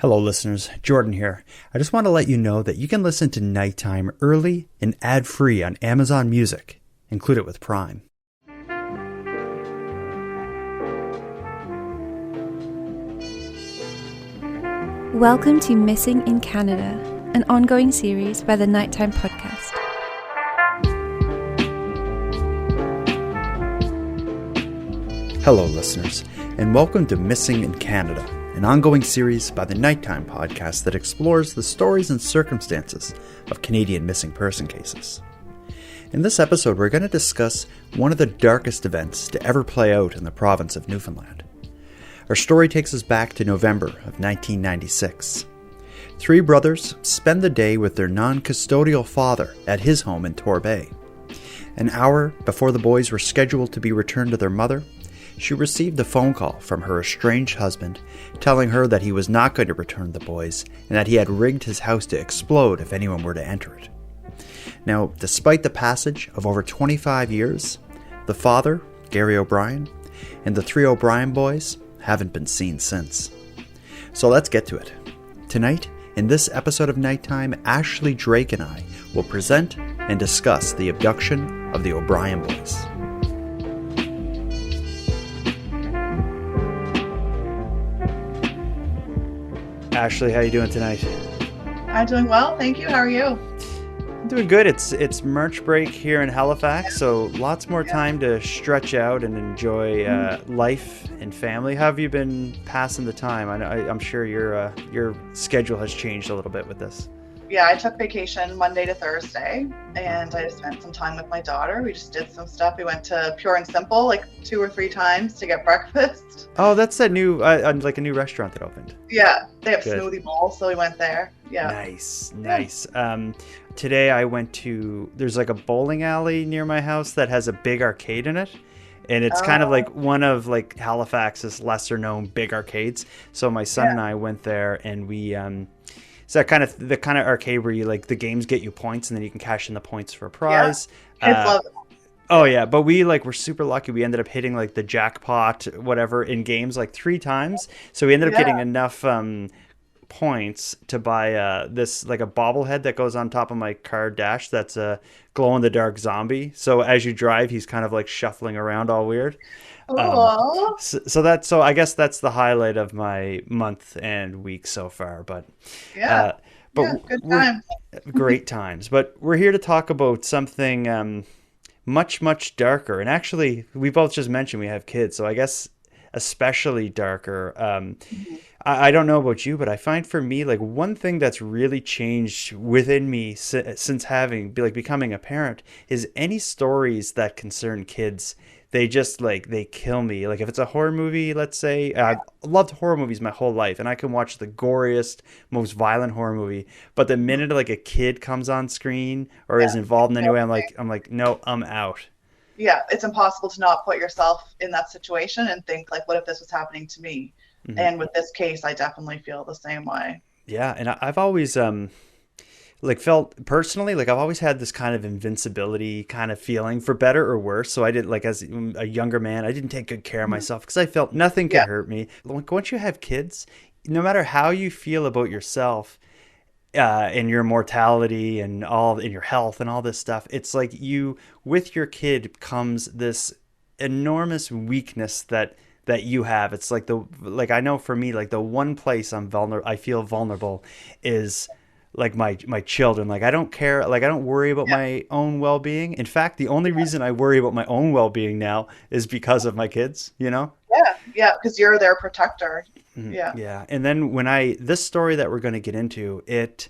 Hello listeners, Jordan here. I just want to let you know that you can listen to Nighttime early and ad-free on Amazon Music. Include it with Prime. Welcome to Missing in Canada, an ongoing series by the Nighttime Podcast. Hello listeners, and welcome to Missing in Canada, an ongoing series by the Nighttime Podcast that explores the stories and circumstances of Canadian missing person cases. In this episode, we're going to discuss one of the darkest events to ever play out in the province of Newfoundland. Our story takes us back to November of 1996. Three brothers spend the day with their non-custodial father at his home in Torbay. An hour before the boys were scheduled to be returned to their mother, she received a phone call from her estranged husband telling her that he was not going to return the boys and that he had rigged his house to explode if anyone were to enter it. Now, despite the passage of over 25 years, the father, Gary O'Brien, and the three O'Brien boys haven't been seen since. So let's get to it. Tonight, in this episode of Nighttime, Ashley Drake and I will present and discuss the abduction of the O'Brien boys. Ashley, how are you doing tonight? I'm doing well, thank you. How are you? I'm doing good. It's March break here in Halifax, so lots more time to stretch out and enjoy life and family. How have you been passing the time? I'm sure your schedule has changed a little bit with this. Yeah, I took vacation Monday to Thursday, and I spent some time with my daughter. We just did some stuff. We went to Pure and Simple like 2 or 3 times to get breakfast. Oh, that's that new like a new restaurant that opened. Yeah, they have Good. Smoothie Bowl, so we went there. Yeah. Nice. Today I went to, there's like a bowling alley near my house that has a big arcade in it. And it's kind of like one of like Halifax's lesser known big arcades. So my son and I went there, and we it's that kind of the kind of arcade where you like the games get you points and then you can cash in the points for a prize. Kids love it. Oh yeah, but we were super lucky. We ended up hitting like the jackpot whatever in games like 3 times. So we ended up getting enough points to buy this like a bobblehead that goes on top of my car dash that's a glow in the dark zombie. So as you drive, he's kind of like shuffling around all weird. So I guess that's the highlight of my month and week so far. But good times. Great times. But we're here to talk about something much darker. And actually, we both just mentioned we have kids, so I guess especially darker. I don't know about you, but I find for me, like one thing that's really changed within me since becoming a parent is any stories that concern kids. They just they kill me. Like if it's a horror movie, let's say, I've loved horror movies my whole life, and I can watch the goriest, most violent horror movie. But the minute like a kid comes on screen or is involved in any way, I'm like, no, I'm out. Yeah, it's impossible to not put yourself in that situation and think like, what if this was happening to me? Mm-hmm. And with this case, I definitely feel the same way. Yeah, and I've always felt personally like I've always had this kind of invincibility kind of feeling, for better or worse. So I did, like, as a younger man, I didn't take good care of myself because I felt nothing could hurt me. Like once you have kids, no matter how you feel about yourself and your mortality and all in your health and all this stuff, it's like with your kid comes this enormous weakness that you have. It's like I know for me, like the one place I feel vulnerable is like my children. Like I don't care, like I don't worry about my own well-being. In fact, the only reason I worry about my own well-being now is because of my kids, you know? Yeah, because you're their protector. Yeah. And then this story that we're going to get into, it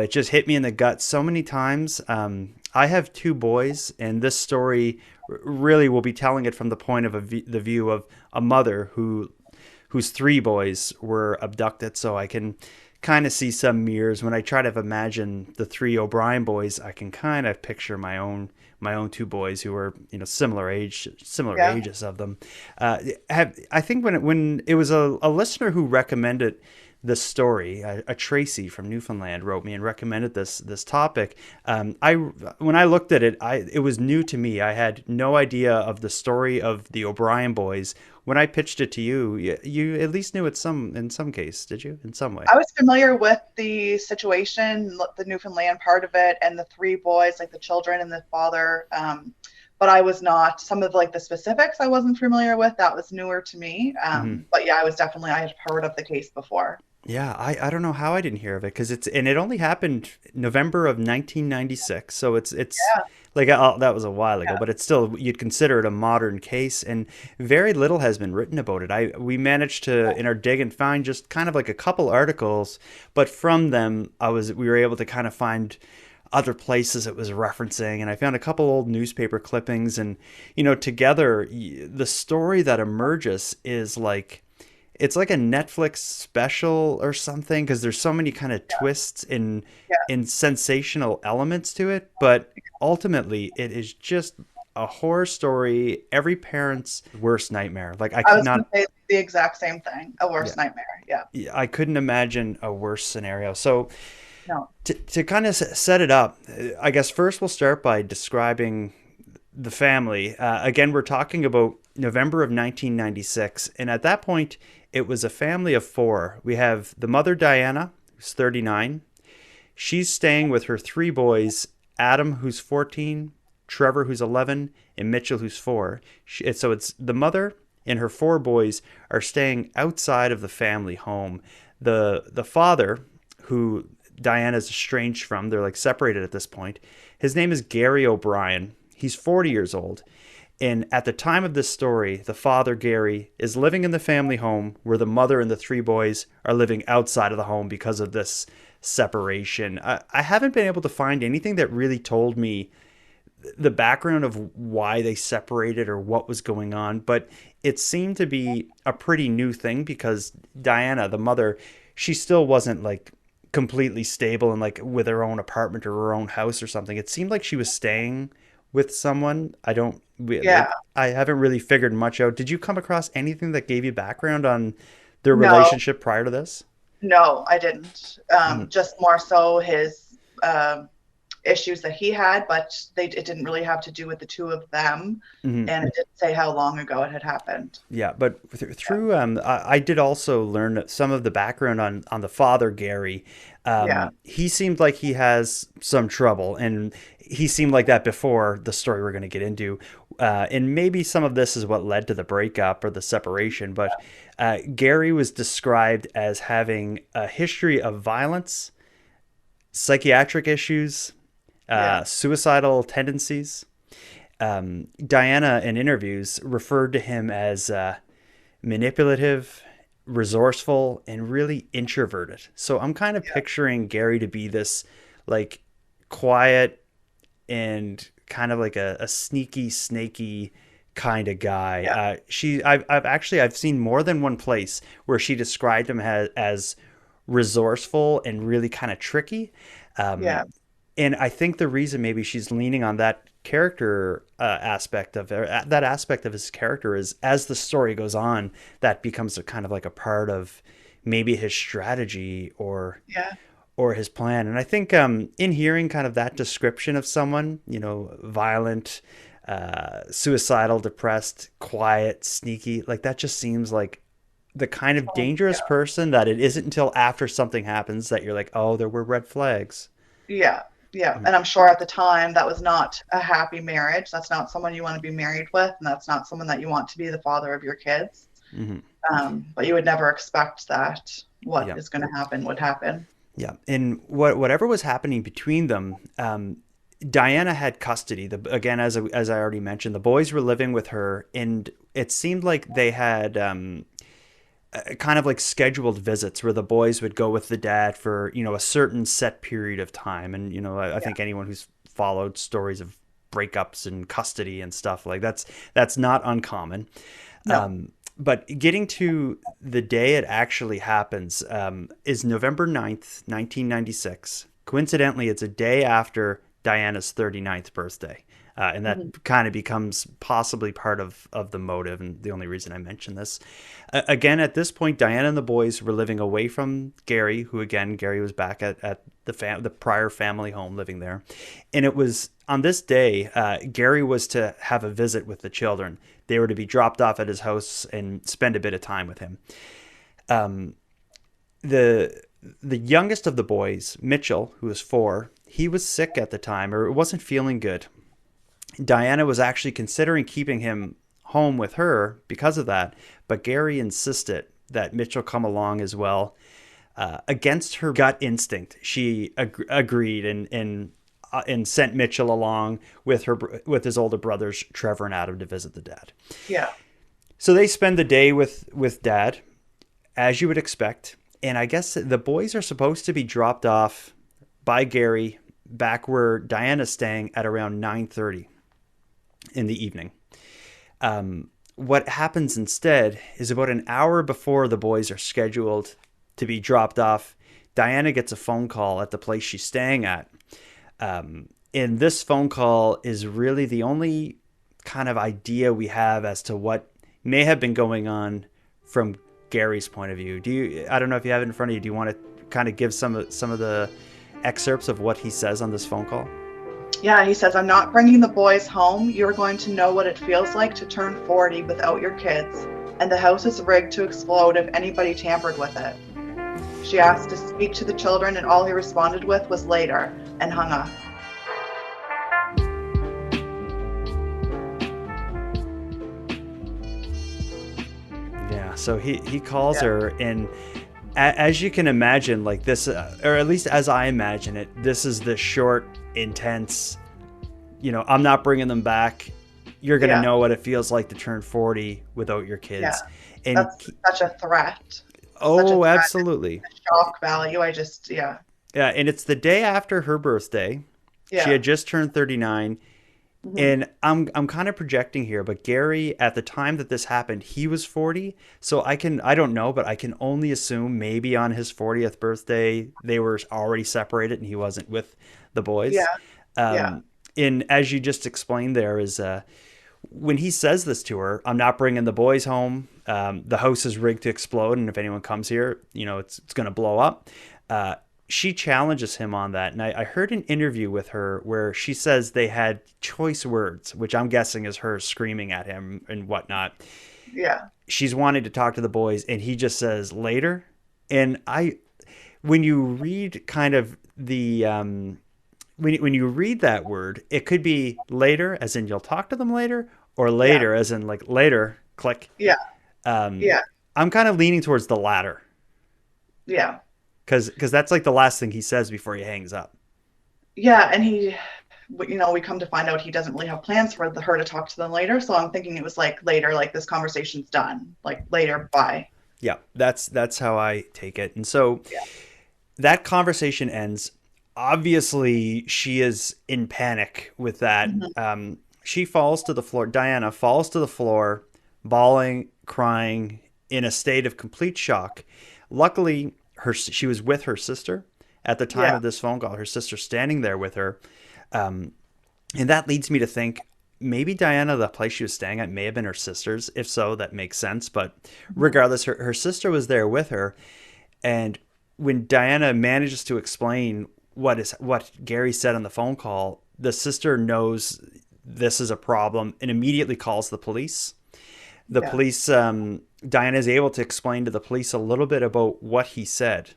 just hit me in the gut so many times. I have 2 boys, and this story really will be telling it from the point of the view of a mother whose 3 boys were abducted. So I can kind of see some mirrors when I try to imagine the 3 O'Brien boys. I can kind of picture my own 2 boys who were, similar ages of them. I think when it was a listener who recommended this story, a Tracy from Newfoundland wrote me and recommended this topic. When I looked at it, it was new to me. I had no idea of the story of the O'Brien boys when I pitched it to you, you at least knew it in some case, did you? In some way. I was familiar with the situation, the Newfoundland part of it, and the three boys, like the children and the father. But I was not, some of like the specifics I wasn't familiar with. That was newer to me. But yeah, I had heard of the case before. Yeah, I don't know how I didn't hear of it, because it only happened November of 1996, so it's Yeah. like that was a while ago, but it's still, you'd consider it a modern case, and very little has been written about it. We managed to, in our dig, and find just kind of like a couple articles, but from them we were able to kind of find other places it was referencing, and I found a couple old newspaper clippings, and together the story that emerges is like, it's like a Netflix special or something, because there's so many kind of twists in sensational elements to it, but ultimately it is just a horror story, every parent's worst nightmare. Like I was could going not to say the exact same thing, a worst nightmare. Yeah. I couldn't imagine a worse scenario. So No. to kind of set it up, I guess first we'll start by describing the family. Again, we're talking about November of 1996, and at that point it was a family of four. We have the mother, Diana, who's 39. She's staying with her three boys, Adam, who's 14, Trevor, who's 11, and Mitchell, who's 4. So it's the mother and her four boys are staying outside of the family home. The father, who Diana's estranged from, they're like separated at this point, his name is Gary O'Brien. He's 40 years old. And at the time of this story, the father, Gary, is living in the family home, where the mother and the three boys are living outside of the home because of this separation. I haven't been able to find anything that really told me the background of why they separated or what was going on, but it seemed to be a pretty new thing, because Diana, the mother, she still wasn't like completely stable and like with her own apartment or her own house or something. It seemed like she was staying with someone. I haven't really figured much out. Did you come across anything that gave you background on their relationship prior to this? No, I didn't. Just more so his issues that he had, but it didn't really have to do with the two of them, and it didn't say how long ago it had happened. Yeah, but through I did also learn some of the background on the father, Gary. He seemed like he has some trouble, and he seemed like that before the story we're going to get into, and maybe some of this is what led to the breakup or the separation. But Gary was described as having a history of violence, psychiatric issues, suicidal tendencies. Diana, in interviews, referred to him as manipulative, resourceful, and really introverted. So I'm kind of picturing Gary to be this like quiet and kind of like a sneaky, snaky kind of guy. I've seen more than one place where she described him as resourceful and really kind of tricky. And I think the reason maybe she's leaning on that character aspect of his character is, as the story goes on, that becomes a kind of like a part of maybe his strategy or his plan. And I think in hearing kind of that description of someone, violent, suicidal, depressed, quiet, sneaky, like that just seems like the kind of dangerous person that it isn't until after something happens that you're like, oh, there were red flags. Yeah. And I'm sure at the time that was not a happy marriage. That's not someone you want to be married with, and that's not someone that you want to be the father of your kids. But you would never expect that what is going to happen would happen. Yeah. And whatever was happening between them, Diana had custody. Again, as I already mentioned, the boys were living with her, and it seemed like they had kind of like scheduled visits where the boys would go with the dad for, a certain set period of time. And, I think anyone who's followed stories of breakups and custody and stuff like that's not uncommon. No. But getting to the day it actually happens is November 9th, 1996. Coincidentally, it's a day after Diana's 39th birthday. And that kind of becomes possibly part of the motive, and the only reason I mention this. Again, at this point, Diana and the boys were living away from Gary, who, again, Gary was back at the prior family home living there. And it was on this day, Gary was to have a visit with the children. They were to be dropped off at his house and spend a bit of time with him. The youngest of the boys, Mitchell, who was 4, he was sick at the time, or wasn't feeling good. Diana was actually considering keeping him home with her because of that, but Gary insisted that Mitchell come along as well. Against her gut instinct, she agreed and sent Mitchell along with his older brothers Trevor and Adam to visit the dad. Yeah. So they spend the day with Dad, as you would expect. And I guess the boys are supposed to be dropped off by Gary back where Diana's staying at around 9:30 in the evening. What happens instead is about an hour before the boys are scheduled to be dropped off, Diana gets a phone call at the place she's staying at. And this phone call is really the only kind of idea we have as to what may have been going on from Gary's point of view. I don't know if you have it in front of you. Do you want to kind of give some of the excerpts of what he says on this phone call? Yeah, he says, "I'm not bringing the boys home. You're going to know what it feels like to turn 40 without your kids. And the house is rigged to explode if anybody tampered with it." She asked to speak to the children, and all he responded with was "later," and hung up. Yeah, so he calls her, and as you can imagine, like this, or at least as I imagine it, this is the short, intense, I'm not bringing them back. You're going to know what it feels like to turn 40 without your kids. Yeah. And that's such a threat. Oh, absolutely. Shock value. Yeah, and it's the day after her birthday. Yeah. She had just turned 39. Mm-hmm. And I'm kind of projecting here, but Gary, at the time that this happened, he was 40. So I don't know, but I can only assume maybe on his 40th birthday, they were already separated and he wasn't with the boys. Yeah. And as you just explained there is, when he says this to her, "I'm not bringing the boys home. The house is rigged to explode. And if anyone comes here, it's going to blow up." She challenges him on that. And I heard an interview with her where she says they had choice words, which I'm guessing is her screaming at him and whatnot. Yeah. She's wanting to talk to the boys and he just says "later." And when you read kind of the, when you read that word, it could be later as in you'll talk to them later, or later as in like later, click. Yeah. I'm kind of leaning towards the latter. Yeah. Because that's like the last thing he says before he hangs up. Yeah, and we come to find out he doesn't really have plans for her to talk to them later. So I'm thinking it was like later, like this conversation's done, like later, bye. Yeah, that's how I take it. And so that conversation ends. Obviously, she is in panic with that. Mm-hmm. She falls to the floor. Diana falls to the floor, bawling, crying, in a state of complete shock. Luckily, she was with her sister at the time of this phone call. Her sister standing there with her. And that leads me to think maybe Diana, the place she was staying at, may have been her sister's. If so, that makes sense. But regardless, her sister was there with her. And when Diana manages to explain what Gary said on the phone call, the sister knows this is a problem and immediately calls the police. The police, Diana is able to explain to the police a little bit about what he said.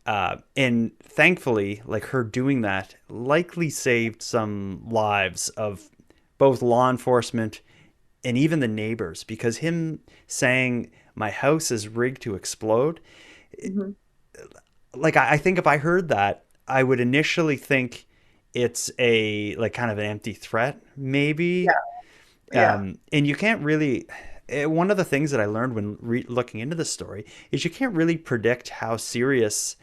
And thankfully, like her doing that likely saved some lives of both law enforcement and even the neighbors, because him saying "my house is rigged to explode," like I think if I heard that, I would initially think it's a like kind of an empty threat, maybe. And you can't really. One of the things that I learned when looking into this story is you can't really predict how serious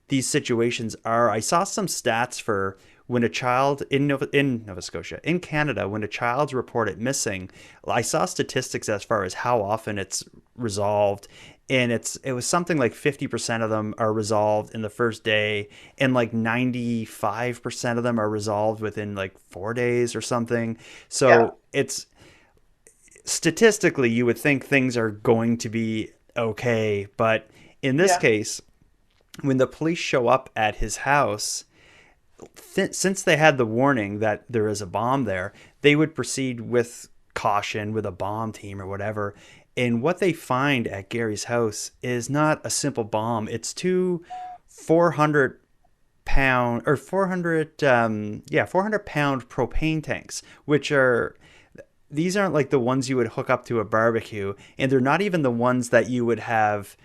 these situations are. I saw some stats for when a child in Nova Scotia, in Canada, when a child's reported missing. I saw statistics as far as how often it's resolved. And it was something like 50% of them are resolved in the first day, and like 95% of them are resolved within like 4 days or something. So it's statistically, you would think things are going to be okay, but in this case, when the police show up at his house, since they had the warning that there is a bomb there, they would proceed with caution with a bomb team or whatever. And what they find at Gary's house is not a simple bomb. It's two 400-pound or 400 pound propane tanks, which are, these aren't like the ones you would hook up to a barbecue, and they're not even the ones that you would have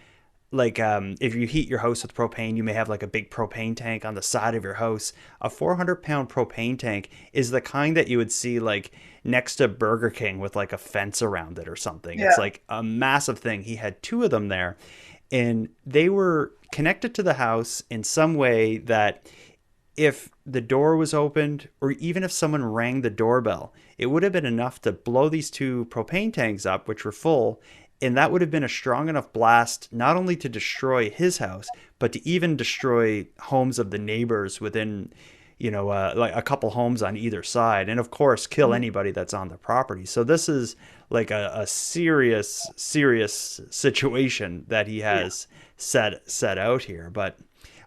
like if you heat your house with propane, you may have like a big propane tank on the side of your house. A 400-pound propane tank is the kind that you would see like next to Burger King with like a fence around it or something. Yeah. It's like a massive thing. He had two of them there, and they were connected to the house in some way that if the door was opened or even if someone rang the doorbell, it would have been enough to blow these two propane tanks up, which were full. And that would have been a strong enough blast, not only to destroy his house, but to even destroy homes of the neighbors within, like a couple homes on either side. And of course, kill anybody that's on the property. So this is like a serious, serious situation that he has set out here. But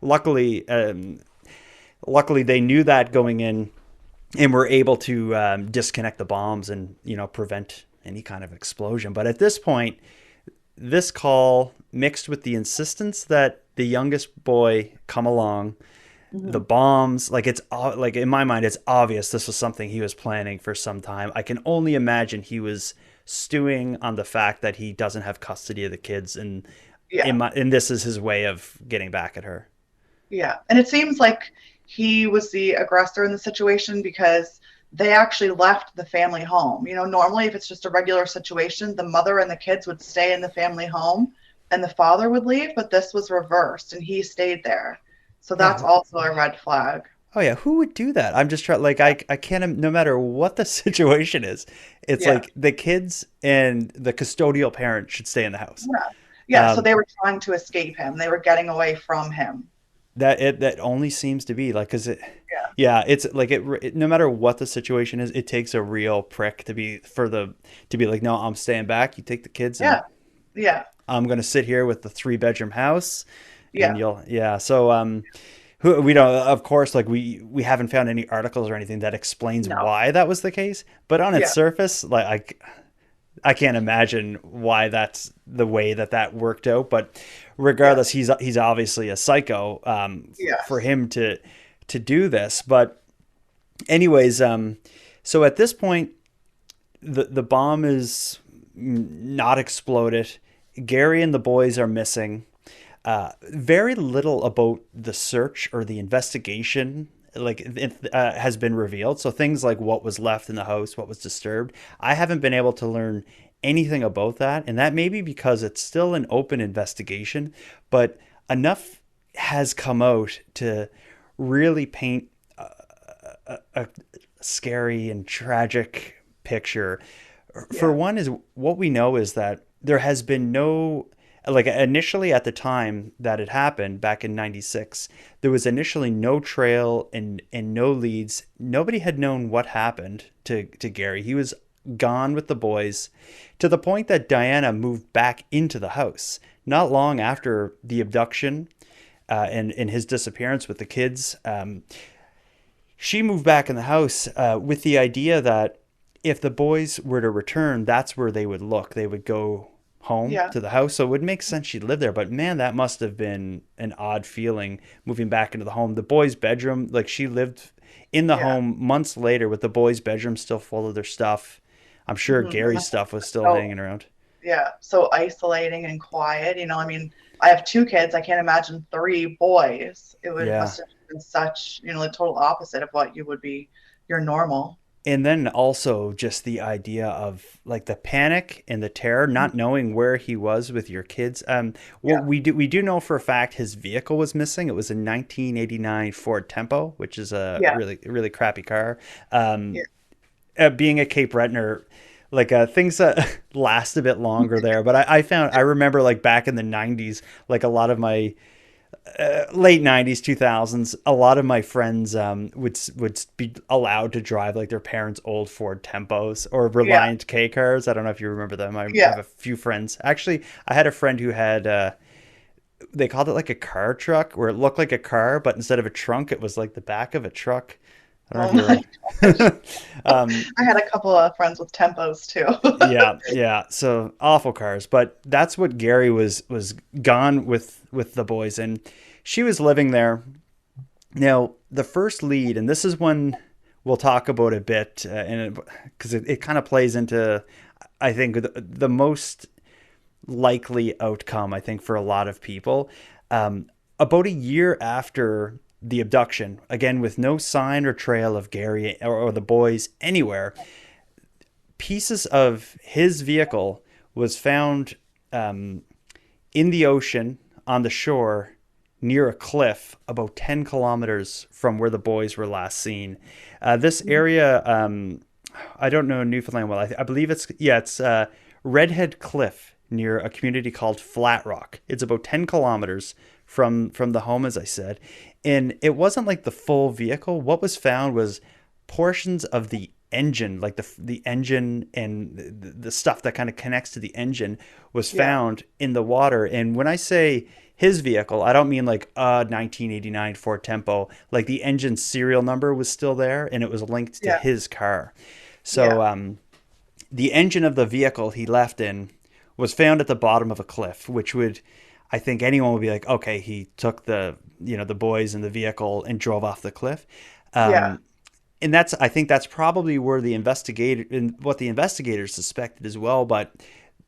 luckily they knew that going in and were able to disconnect the bombs and, prevent any kind of explosion. But at this point, this call mixed with the insistence that the youngest boy come along, the bombs, like it's like in my mind, it's obvious this was something he was planning for some time. I can only imagine he was stewing on the fact that he doesn't have custody of the kids, and this is his way of getting back at her. Yeah, and it seems like he was the aggressor in the situation because they actually left the family home. Normally if it's just a regular situation, the mother and the kids would stay in the family home and the father would leave, but this was reversed and he stayed there. So that's also a red flag. Oh yeah, who would do that? I'm just trying, like, I can't, no matter what the situation is, it's like the kids and the custodial parent should stay in the house. Yeah, so they were trying to escape him. They were getting away from him. That only seems to be like, because it's like it no matter what the situation is, it takes a real prick to be like, no, I'm staying back, you take the kids, and I'm gonna sit here with the 3-bedroom house, and so we don't, of course, like we haven't found any articles or anything that explains why that was the case, but on its surface, like I can't imagine why that's the way that worked out. But regardless, he's obviously a psycho for him to do this. But anyways, so at this point, the bomb is not exploded. Gary and the boys are missing. Very little about the search or the investigation has been revealed. So things like what was left in the house, what was disturbed, I haven't been able to learn anything about that. And that may be because it's still an open investigation, but enough has come out to really paint a scary and tragic picture. For one, is what we know is that there has been no, like, initially at the time that it happened back in 96, there was initially no trail and no leads. Nobody had known what happened to Gary. He was gone with the boys, to the point that Diana moved back into the house not long after the abduction and his disappearance with the kids. She moved back in the house with the idea that if the boys were to return, that's where they would look. They would go home to the house. So it would make sense she'd live there. But man, that must have been an odd feeling, moving back into the home. The boys' bedroom, like, she lived in the home months later with the boys' bedroom still full of their stuff. I'm sure Gary's stuff was still hanging around. Yeah, so isolating and quiet. I mean, I have 2 kids. I can't imagine 3 boys. It must have been such, the total opposite of what would be your normal. And then also just the idea of, like, the panic and the terror, not knowing where he was with your kids. We do know for a fact his vehicle was missing. It was a 1989 Ford Tempo, which is a really, really crappy car. Being a Cape Rentner, like, things last a bit longer there. But I remember, like, back in the 90s, like, a lot of my late 90s, 2000s, a lot of my friends would be allowed to drive, like, their parents' old Ford Tempos or Reliant K cars. I don't know if you remember them. I have a few friends. Actually, I had a friend who had they called it like a car truck, where it looked like a car, but instead of a trunk, it was like the back of a truck. I Oh don't know my if gosh. you were. I had a couple of friends with tempos too. Yeah, yeah. So awful cars, but that's what Gary was gone with the boys, and she was living there. Now, the first lead, and this is one we'll talk about a bit, and because it kind of plays into, I think, the most likely outcome, I think, for a lot of people. About a year after the abduction, again with no sign or trail of Gary or the boys anywhere, pieces of his vehicle was found in the ocean on the shore near a cliff about 10 kilometers from where the boys were last seen. This area, I don't know Newfoundland well. I believe it's Redhead Cliff near a community called Flat Rock. It's about 10 kilometers from the home, as I said. And it wasn't like the full vehicle. What was found was portions of the engine, like the engine and the stuff that kind of connects to the engine was found in the water. And when I say his vehicle, I don't mean like a 1989 Ford Tempo. Like the engine serial number was still there, and it was linked to his car. So the engine of the vehicle he left in was found at the bottom of a cliff, which would, I think anyone would be like, okay, he took the boys in the vehicle and drove off the cliff. And I think that's probably where what the investigators suspected as well. But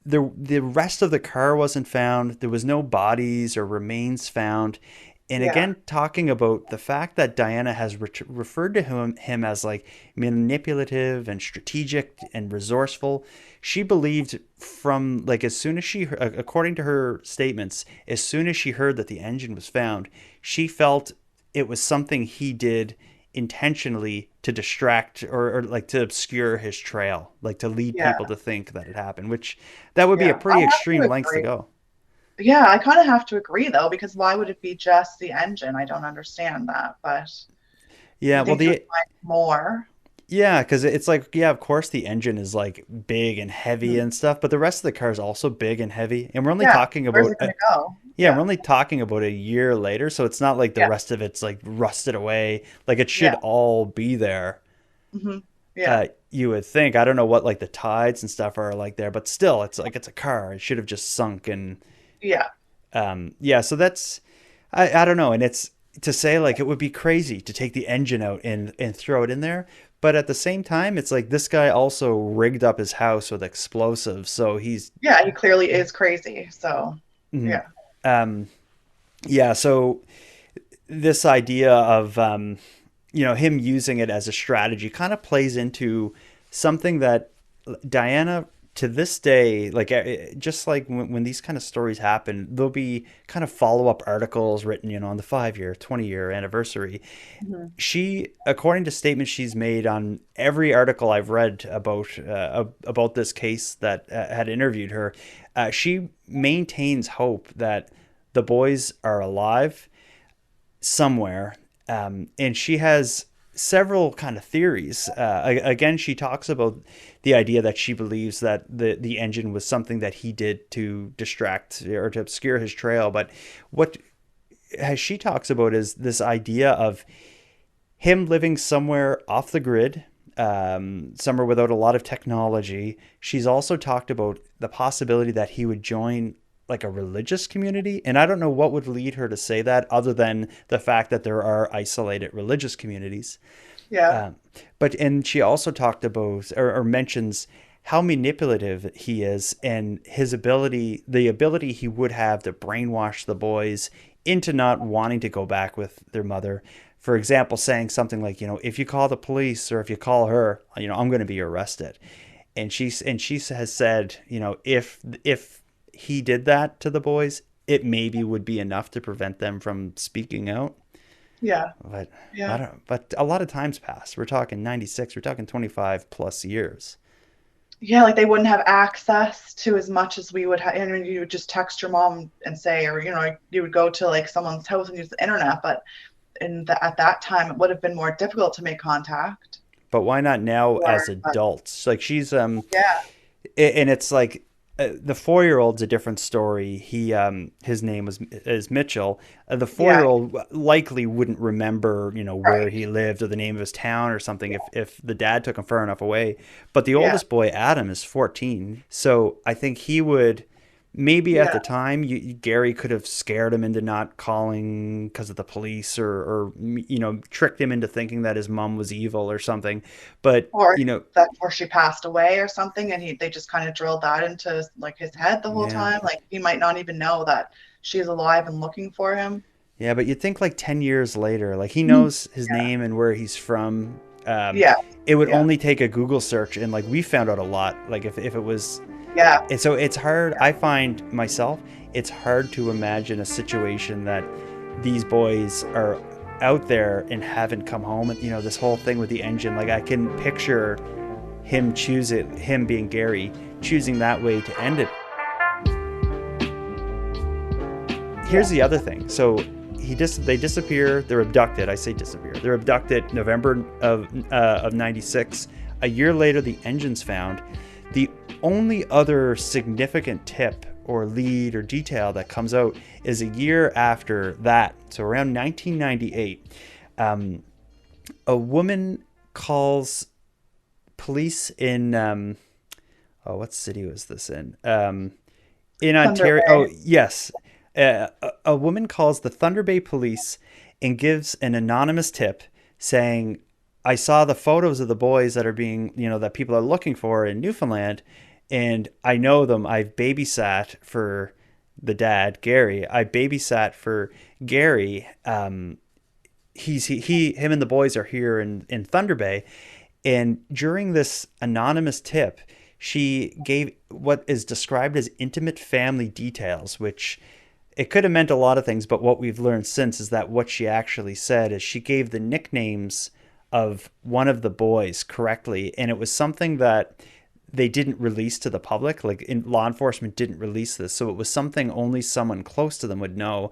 the rest of the car wasn't found. There was no bodies or remains found. And again, talking about the fact that Diana has referred to him as like manipulative and strategic and resourceful, she believed from like as soon as according to her statements, as soon as she heard that the engine was found, she felt it was something he did intentionally to distract or like to obscure his trail, like to lead people to think that it happened, which that would be a pretty extreme length to go. Yeah, I kind of have to agree though, because why would it be just the engine? I don't understand that, but yeah, well, more. Yeah, because it's like, yeah, of course the engine is like big and heavy and stuff, but the rest of the car is also big and heavy, and we're only talking about where's it gonna go? we're only talking about a year later, so it's not like the rest of it's like rusted away. Like it should all be there. You would think. I don't know what like the tides and stuff are like there, but still, it's like it's a car. It should have just sunk and so that's I don't know, and it's to say like it would be crazy to take the engine out and throw it in there, but at the same time it's like this guy also rigged up his house with explosives, so he clearly is crazy. So so this idea of him using it as a strategy kind of plays into something that Diana to this day, like just like when these kind of stories happen, there'll be kind of follow-up articles written, on the 5-year, 20-year anniversary. She, according to statements she's made on every article I've read about this case that had interviewed her, she maintains hope that the boys are alive somewhere, and she has several kind of theories. Again, she talks about the idea that she believes that the engine was something that he did to distract or to obscure his trail. But what she talks about is this idea of him living somewhere off the grid, somewhere without a lot of technology. She's also talked about the possibility that he would join like a religious community. And I don't know what would lead her to say that other than the fact that there are isolated religious communities. And she also talked about or mentions how manipulative he is and the ability he would have to brainwash the boys into not wanting to go back with their mother. For example, saying something like, if you call the police or if you call her, I'm going to be arrested. And she has said, if he did that to the boys, it maybe would be enough to prevent them from speaking out. But but a lot of times passed. We're talking 96, we're talking 25 plus years. Like they wouldn't have access to as much as we would have. And you would just text your mom and say, or, you would go to like someone's house and use the internet. But at that time, it would have been more difficult to make contact. But why not now as adults? Like she's, and it's like, the 4-year-old's a different story. His name is Mitchell. The Yeah. 4-year-old likely wouldn't remember, where Right. he lived or the name of his town or something if the dad took him far enough away. But the Yeah. oldest boy, Adam, is 14. So I think he would. Maybe at Yeah. the time, Gary could have scared him into not calling because of the police, or tricked him into thinking that his mom was evil or something. But Or or she passed away or something, and they just kind of drilled that into like his head the whole yeah, time. Like he might not even know that she's alive and looking for him. yeah. But you'd think like 10 years later, like he Mhm. knows his name and where he's from. Yeah. It would Yeah. only take a Google search, and like we found out a lot. Like if it was. Yeah. And so it's hard. I find myself, it's hard to imagine a situation that these boys are out there and haven't come home. And this whole thing with the engine, like I can picture him being Gary, choosing that way to end it. Here's the other thing. So they disappear. They're abducted. I say disappear. They're abducted November of '96. A year later, the engine's found. The only other significant tip or lead or detail that comes out is a year after that. So around 1998, a woman calls police in, what city was this in? In Ontario. Bay. Oh, yes. A woman calls the Thunder Bay police and gives an anonymous tip saying, I saw the photos of the boys that are being, that people are looking for in Newfoundland, and I know them. I've babysat for the dad, Gary. I babysat for Gary. Him and the boys are here in Thunder Bay. And during this anonymous tip, she gave what is described as intimate family details, which it could have meant a lot of things, but what we've learned since is that what she actually said is she gave the nicknames of one of the boys correctly, and it was something that they didn't release to the public. Like law enforcement didn't release this, so it was something only someone close to them would know,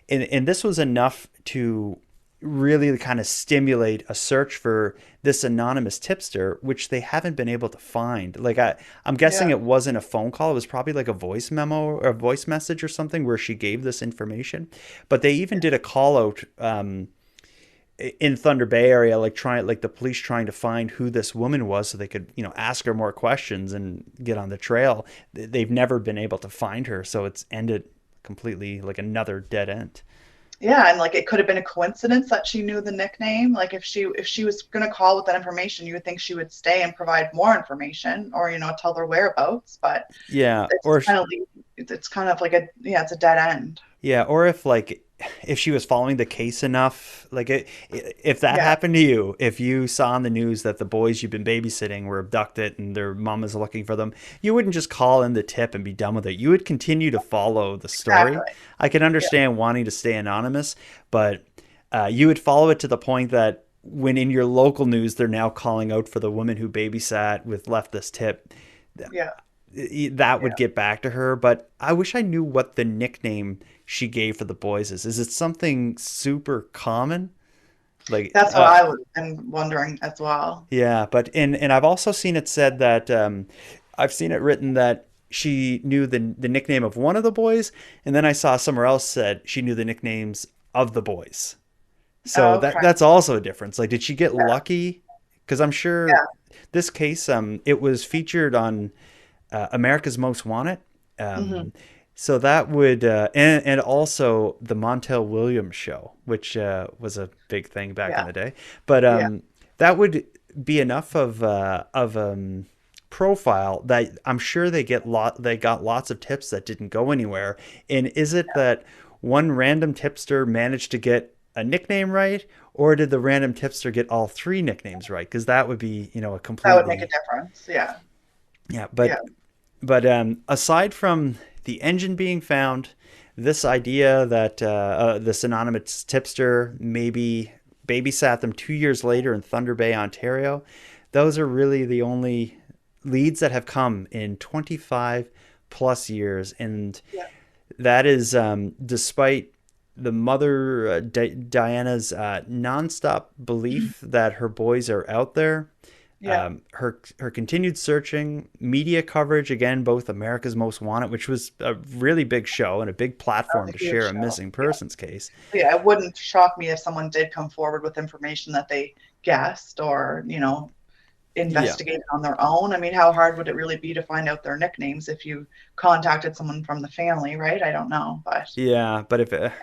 and this was enough to really kind of stimulate a search for this anonymous tipster, which they haven't been able to find. Like I'm guessing it wasn't a phone call. It was probably like a voice memo or a voice message or something where she gave this information. But they even did a call out in Thunder Bay area, like the police trying to find who this woman was so they could, ask her more questions and get on the trail. They've never been able to find her. So it's ended completely like another dead end. Yeah, and like it could have been a coincidence that she knew the nickname. Like if she was going to call with that information, you would think she would stay and provide more information, or tell their whereabouts. But yeah, it's kind of like it's a dead end. Yeah, or if she was following the case enough, if that happened to you, if you saw on the news that the boys you've been babysitting were abducted and their mom is looking for them, you wouldn't just call in the tip and be done with it. You would continue to follow the story. Exactly. I can understand wanting to stay anonymous, but you would follow it to the point that when in your local news they're now calling out for the woman who babysat left this tip. Yeah. That would get back to her. But I wish I knew what the nickname she gave for the boys is. Is it something super common? Like that's what I was wondering as well. Yeah, but and I've also seen it said that I've seen it written that she knew the nickname of one of the boys, and then I saw somewhere else said she knew the nicknames of the boys. So that's also a difference. Like, did she get lucky? Because I'm sure this case, it was featured on America's Most Wanted. So that would, and also the Montel Williams show, which was a big thing back in the day. But that would be enough of profile that I'm sure they got lots of tips that didn't go anywhere. And is it that one random tipster managed to get a nickname right, or did the random tipster get all three nicknames right? Because that would be, a completely... That would make a difference. Yeah. Yeah, but aside from the engine being found, this idea that this anonymous tipster maybe babysat them 2 years later in Thunder Bay, Ontario, those are really the only leads that have come in 25 plus years. And that is despite the mother, Diana's nonstop belief that her boys are out there. Her continued searching, media coverage, again, both America's Most Wanted, which was a really big show and a big platform to share a missing persons case. Yeah, it wouldn't shock me if someone did come forward with information that they guessed or, investigated on their own. I mean, how hard would it really be to find out their nicknames if you contacted someone from the family, right? I don't know, but yeah, but if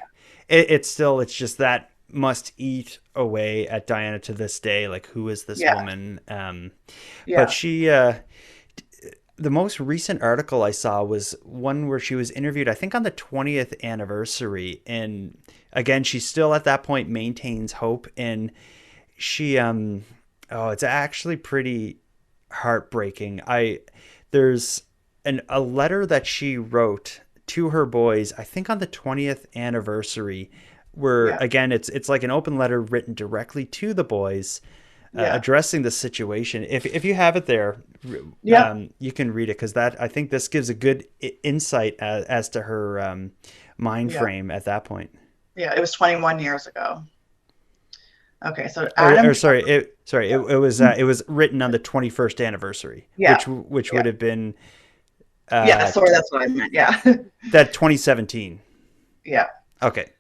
it's just that must eat away at Diana to this day. Like, who is this woman? But she, the most recent article I saw was one where she was interviewed, I think on the 20th anniversary. And again, she still at that point maintains hope. And she, it's actually pretty heartbreaking. There's a letter that she wrote to her boys, I think on the 20th anniversary, where again, it's like an open letter written directly to the boys, addressing the situation. If you have it there, you can read it, because I think this gives a good insight as to her mind frame at that point. Yeah, it was 21 years ago. Okay, so Adam. It was written on the 21st anniversary, which would have been. That's what I meant. Yeah. That 2017. Yeah. Okay.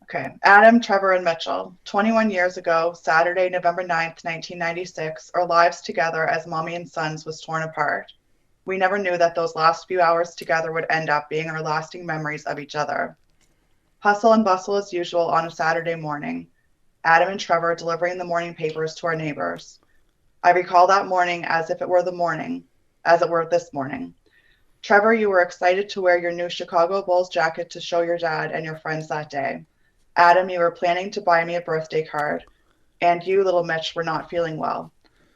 Okay. Adam, Trevor, and Mitchell. 21 years ago, Saturday, November 9th, 1996, our lives together as mommy and sons was torn apart. We never knew that those last few hours together would end up being our lasting memories of each other. Hustle and bustle as usual on a Saturday morning. Adam and Trevor delivering the morning papers to our neighbors. I recall that morning as if it were this morning. Trevor, you were excited to wear your new Chicago Bulls jacket to show your dad and your friends that day. Adam, you were planning to buy me a birthday card. And you, little Mitch, were not feeling well.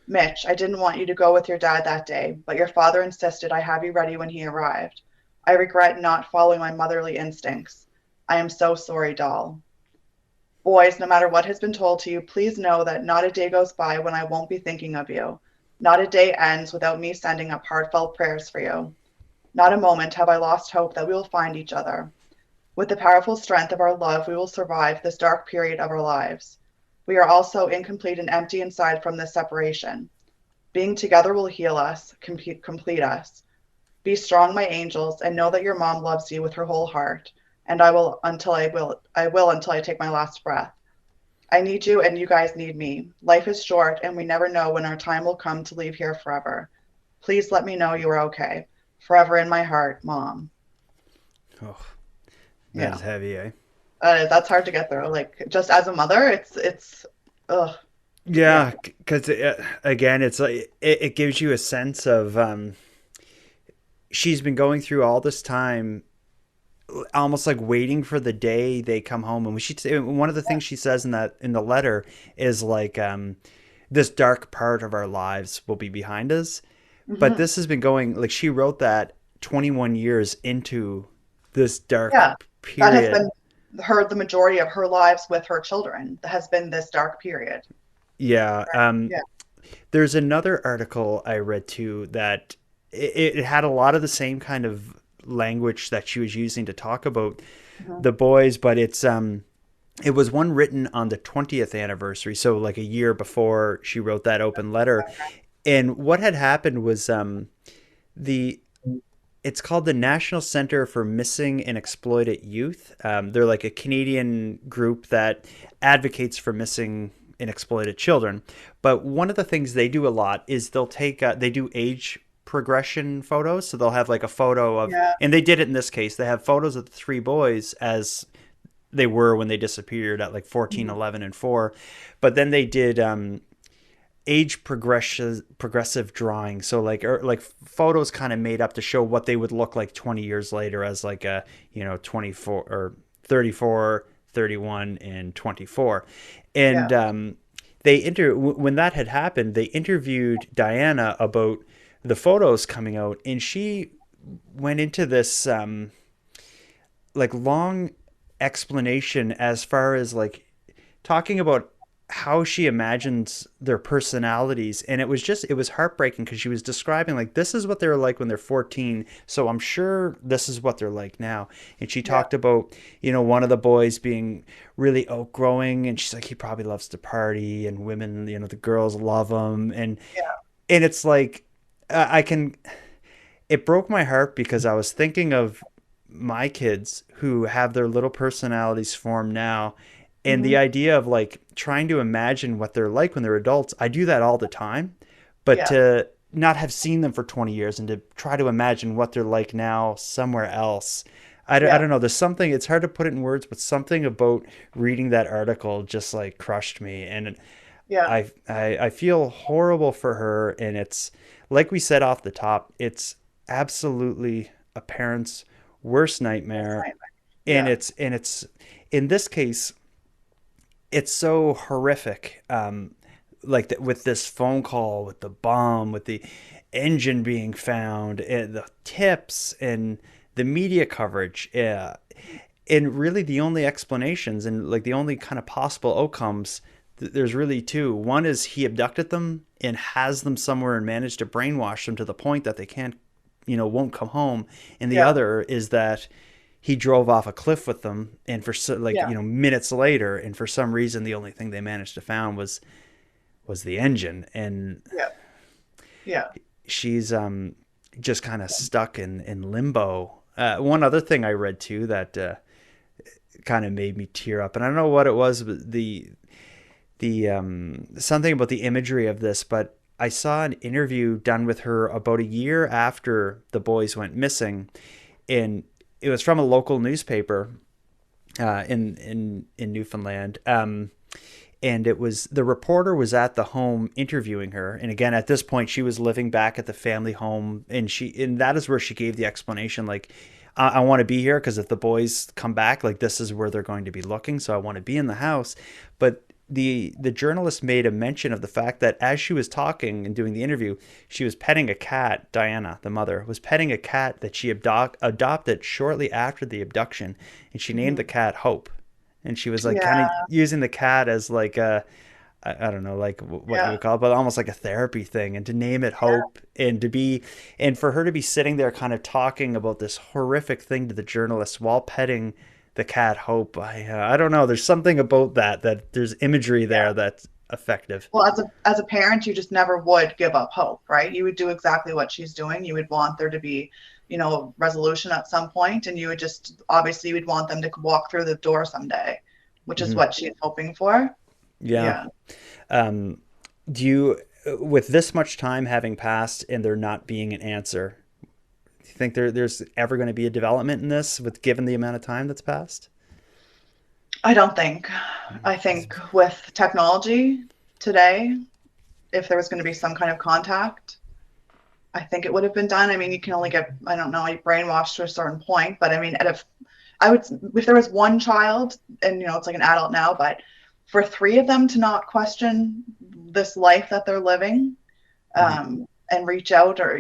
Mitch, I didn't want you to go with your dad that day, but your father insisted I have you ready when he arrived. I regret not following my motherly instincts. I am so sorry, doll. Boys, no matter what has been told to you, please know that not a day goes by when I won't be thinking of you. Not a day ends without me sending up heartfelt prayers for you. Not a moment have I lost hope that we will find each other. With the powerful strength of our love, we will survive this dark period of our lives. We are also incomplete and empty inside from this separation. Being together will heal us, complete us. Be strong, my angels, and know that your mom loves you with her whole heart. And I will until I take my last breath. I need you and you guys need me. Life is short and we never know when our time will come to leave here forever. Please let me know you are okay. Forever in my heart, Mom. Oh, that is heavy, eh? That's hard to get through. Like, just as a mother, it's ugh. Yeah, because again, it's like it gives you a sense of she's been going through all this time, almost like waiting for the day they come home. And one of the things she says in the letter is like, this dark part of our lives will be behind us. Mm-hmm. But this has been going, like, she wrote that 21 years into this dark period. That has been the majority of her lives with her children has been this dark period. Yeah. There's another article I read too that it had a lot of the same kind of language that she was using to talk about the boys, but it was one written on the 20th anniversary, so like a year before she wrote that open letter. And what had happened was it's called the National Center for Missing and Exploited Youth. They're like a Canadian group that advocates for missing and exploited children. But one of the things they do a lot is they'll take they do age progression photos. So they'll have like a photo of, and they did it in this case, they have photos of the three boys as they were when they disappeared at like 14, 11, and 4. But then they did age progressive drawing. So like photos kind of made up to show what they would look like 20 years later as like a, 24 or 34, 31, and 24. And when that had happened, they interviewed Diana about the photos coming out, and she went into this like long explanation as far as like talking about how she imagines their personalities. And it was heartbreaking because she was describing like, this is what they were like when they're 14, so I'm sure this is what they're like now. And she talked about, one of the boys being really outgrowing, and she's like, he probably loves to party, and women, the girls love him. And and it's like I can. It broke my heart because I was thinking of my kids who have their little personalities formed now, and the Hmm. idea of like trying to imagine what they're like when they're adults. I do that all the time, but Yeah. to not have seen them for 20 years and to try to imagine what they're like now somewhere else. I Yeah. don't know. There's something, it's hard to put it in words, but something about reading that article just like crushed me. And Yeah. I feel horrible for her. And it's like we said off the top, it's absolutely a parent's worst That's nightmare. right. And Yeah. it's in this case, it's so horrific. Like with this phone call, with the bomb, with the engine being found, and the tips and the media coverage. And really the only explanations and like the only kind of possible outcomes, there's really two. One is he abducted them and has them somewhere and managed to brainwash them to the point that they can't, won't come home. And the Yeah. other is that he drove off a cliff with them, and for like, Yeah. minutes later, and for some reason the only thing they managed to found was the engine. And Yeah. Yeah. she's just kind of stuck in limbo. One other thing I read too that kind of made me tear up, and I don't know what it was, but the something about the imagery of this, but I saw an interview done with her about a year after the boys went missing, and it was from a local newspaper in Newfoundland. And it was, the reporter was at the home interviewing her, and again at this point she was living back at the family home, and that is where she gave the explanation, like, I want to be here because if the boys come back, like, this is where they're going to be looking, so I want to be in the house. But the journalist made a mention of the fact that as she was talking and doing the interview, she was petting a cat. Diana, the mother, was petting a cat that she adopted shortly after the abduction, and she named Hmm. the cat Hope. And she was like kind of Yeah. using the cat as like a, I don't know, like what you Yeah. would call it, but almost like a therapy thing, and to name it Yeah. Hope, and for her to be sitting there kind of talking about this horrific thing to the journalist while petting the cat Hope. I don't know. There's something about that there's imagery there Yeah. that's effective. Well, as a parent, you just never would give up hope, right? You would do exactly what she's doing. You would want there to be, resolution at some point, and you would just obviously you would want them to walk through the door someday, which is Hmm. what she's hoping for. Yeah. Yeah. Um, do you, with this much time having passed and there not being an answer, do you think there's ever going to be a development in this with given the amount of time that's passed? I don't think. I think with technology today, if there was going to be some kind of contact, I think it would have been done. I mean, you can only get, I don't know, brainwashed to a certain point, but I mean, I would, if there was one child, and it's like an adult now, but for three of them to not question this life that they're living, Mhm. and reach out, or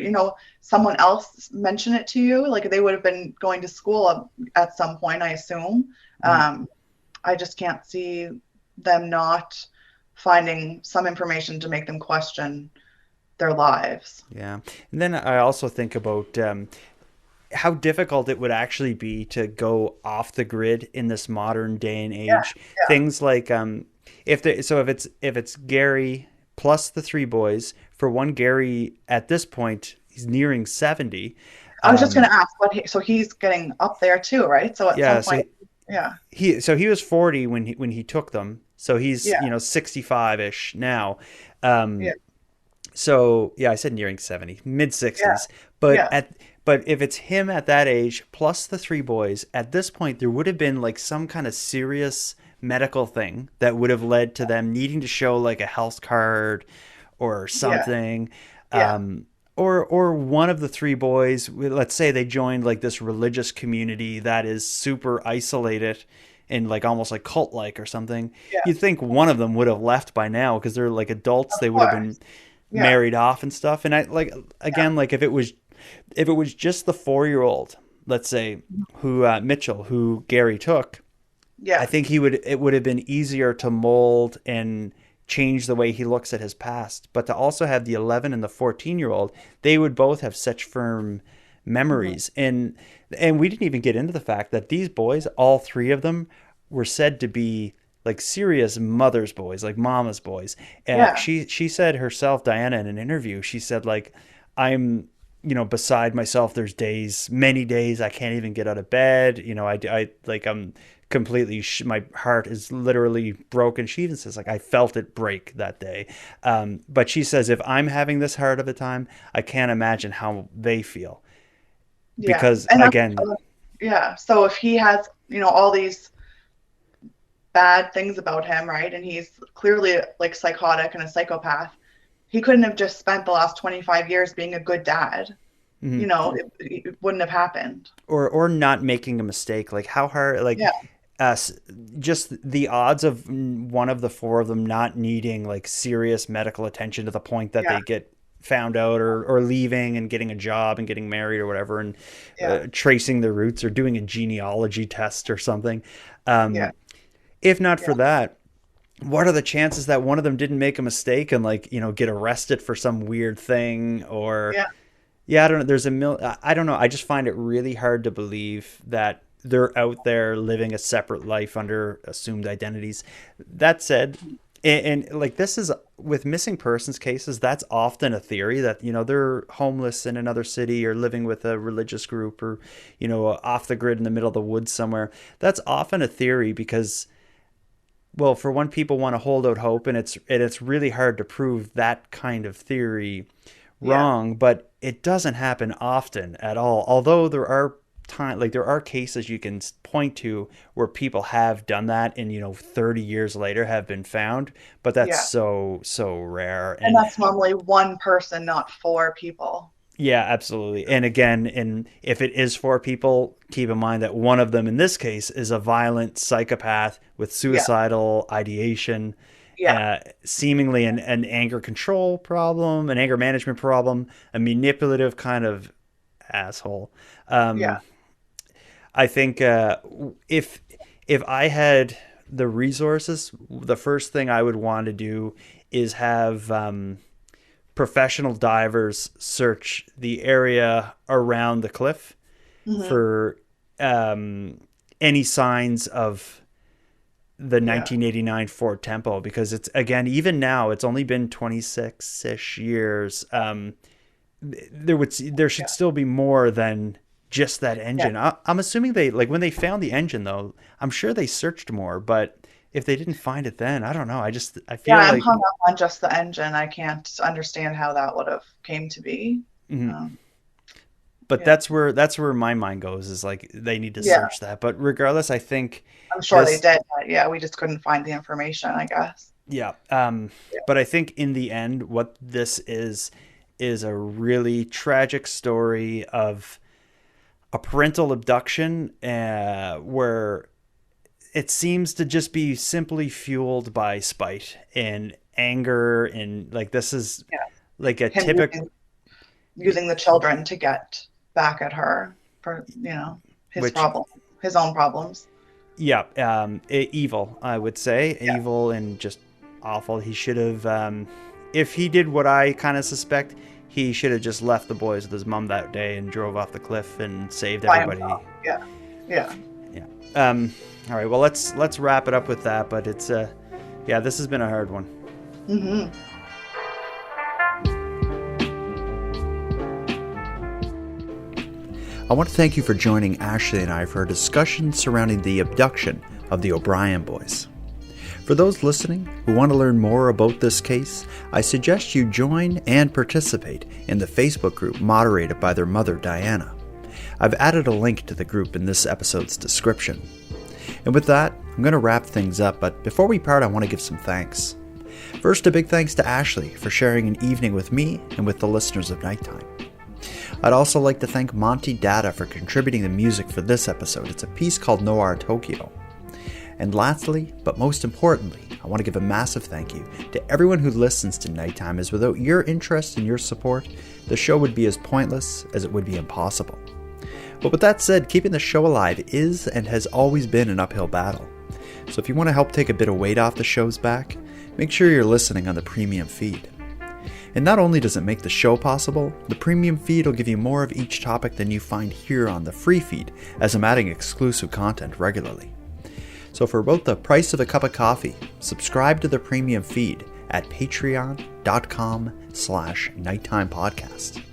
someone else mention it to you, like they would have been going to school at some point, I assume. Mhm. um, I just can't see them not finding some information to make them question their lives. Yeah. And then I also think about how difficult it would actually be to go off the grid in this modern day and Yeah. age. Yeah. Things like if it's Gary plus the three boys, for one, Gary at this point he's nearing 70. I was just going Um, to ask so he's getting up there too, right? So at yeah, some so point, yeah. he was 40 when he took them. So he's, Yeah. 65-ish now. Um, Yeah. So yeah, I said nearing 70, mid Yeah. 60s. But Yeah. but if it's him at that age plus the three boys, at this point there would have been like some kind of serious medical thing that would have led to them needing to show like a health card or Yeah. something. Yeah. Or one of the three boys, let's say they joined like this religious community that is super isolated and like almost like cult like or something. Yeah. You'd think one of them would have left by now because they're like adults. Of They would have been course. Yeah. married off and stuff. And I like, Yeah. again, like if it was just the 4-year-old, let's say, who Mitchell, who Gary took, I Yeah. think it would have been easier to mold and change the way he looks at his past. But to also have the 11 and the 14-year-old, they would both have such firm Hmm. memories. And we didn't even get into the fact that these boys, all three of them, were said to be like serious mother's boys, like mama's boys. And Yeah. she said herself, Diana, in an interview, she said, like, I'm, beside myself. There's many days I can't even get out of bed. I like, I'm completely, my heart is literally broken. She even says, like, I felt it break that day. But she says, if I'm having this hard of a time, I can't imagine how they feel. Yeah. Because And again, yeah. So if he has, all these bad things about him, right, and he's clearly like psychotic and a psychopath, he couldn't have just spent the last 25 years being a good dad. mm-hmm. It wouldn't have happened. Or not making a mistake. Like, how hard, like, just the odds of one of the four of them not needing like serious medical attention to the point that they get found out, or leaving and getting a job and getting married or whatever, and tracing their roots or doing a genealogy test or something. If not for that, what are the chances that one of them didn't make a mistake and, like, get arrested for some weird thing? Or I don't know. I don't know. I just find it really hard to believe that they're out there living a separate life under assumed identities. That said, and like, this is with missing persons cases, that's often a theory that, they're homeless in another city or living with a religious group, or, off the grid in the middle of the woods somewhere. That's often a theory because, well, for one, people want to hold out hope, and it's really hard to prove that kind of theory wrong, but it doesn't happen often at all. Although there are there are cases you can point to where people have done that, and 30 years later have been found, but that's so rare. And that's normally one person, not four people. Yeah, absolutely. And again, if it is four people, keep in mind that one of them in this case is a violent psychopath with suicidal ideation, seemingly an anger control problem, an anger management problem, a manipulative kind of asshole. I think if I had the resources, the first thing I would want to do is have professional divers search the area around the cliff for any signs of the 1989 Fort Tempo, because it's, again, even now, it's only been 26-ish years. There should still be more than just that engine. I'm assuming they, like, when they found the engine, though, I'm sure they searched more, but if they didn't find it then, I don't know. I feel like I'm hung up on just the engine. I can't understand how that would have came to be. But that's where my mind goes, is like, they need to search that. But regardless, I think I'm sure they did. But we just couldn't find the information, I guess. But I think in the end, what this is a really tragic story of a parental abduction, where it seems to just be simply fueled by spite and anger, and like, this is like a typical using the children to get back at her for his own problems. Evil, I would say. Evil and just awful. He should have, if he did what I kind of suspect, he should have just left the boys with his mom that day and drove off the cliff and saved everybody. All right, well, let's wrap it up with that. But it's this has been a hard one. I want to thank you for joining Ashley and I for a discussion surrounding the abduction of the O'Brien boys. For those listening who want to learn more about this case, I suggest you join and participate in the Facebook group moderated by their mother, Diana. I've added a link to the group in this episode's description. And with that, I'm going to wrap things up, but before we part, I want to give some thanks. First, a big thanks to Ashley for sharing an evening with me and with the listeners of Nighttime. I'd also like to thank Monty Datta for contributing the music for this episode. It's a piece called Noir Tokyo. And lastly, but most importantly, I want to give a massive thank you to everyone who listens to Nighttime, as without your interest and your support, the show would be as pointless as it would be impossible. But with that said, keeping the show alive is and has always been an uphill battle. So if you want to help take a bit of weight off the show's back, make sure you're listening on the premium feed. And not only does it make the show possible, the premium feed will give you more of each topic than you find here on the free feed, as I'm adding exclusive content regularly. So for about the price of a cup of coffee, subscribe to the premium feed at patreon.com/nighttimepodcast.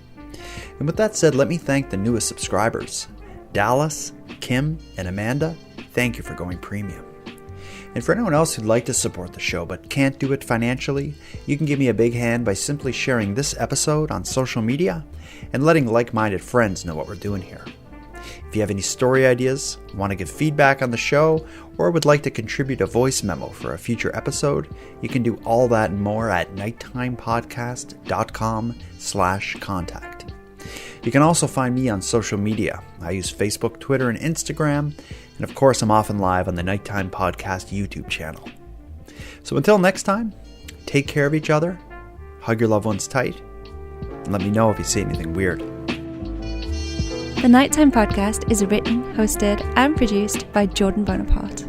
And with that said, let me thank the newest subscribers. Dallas, Kim, and Amanda, thank you for going premium. And for anyone else who'd like to support the show but can't do it financially, you can give me a big hand by simply sharing this episode on social media and letting like-minded friends know what we're doing here. If you have any story ideas, want to give feedback on the show, or would like to contribute a voice memo for a future episode, you can do all that and more at nighttimepodcast.com/contact. You can also find me on social media. I use Facebook, Twitter, and Instagram, and of course I'm often live on the Nighttime Podcast YouTube channel. So until next time, take care of each other, hug your loved ones tight, and let me know if you see anything weird. The Nighttime Podcast is written, hosted, and produced by Jordan Bonaparte.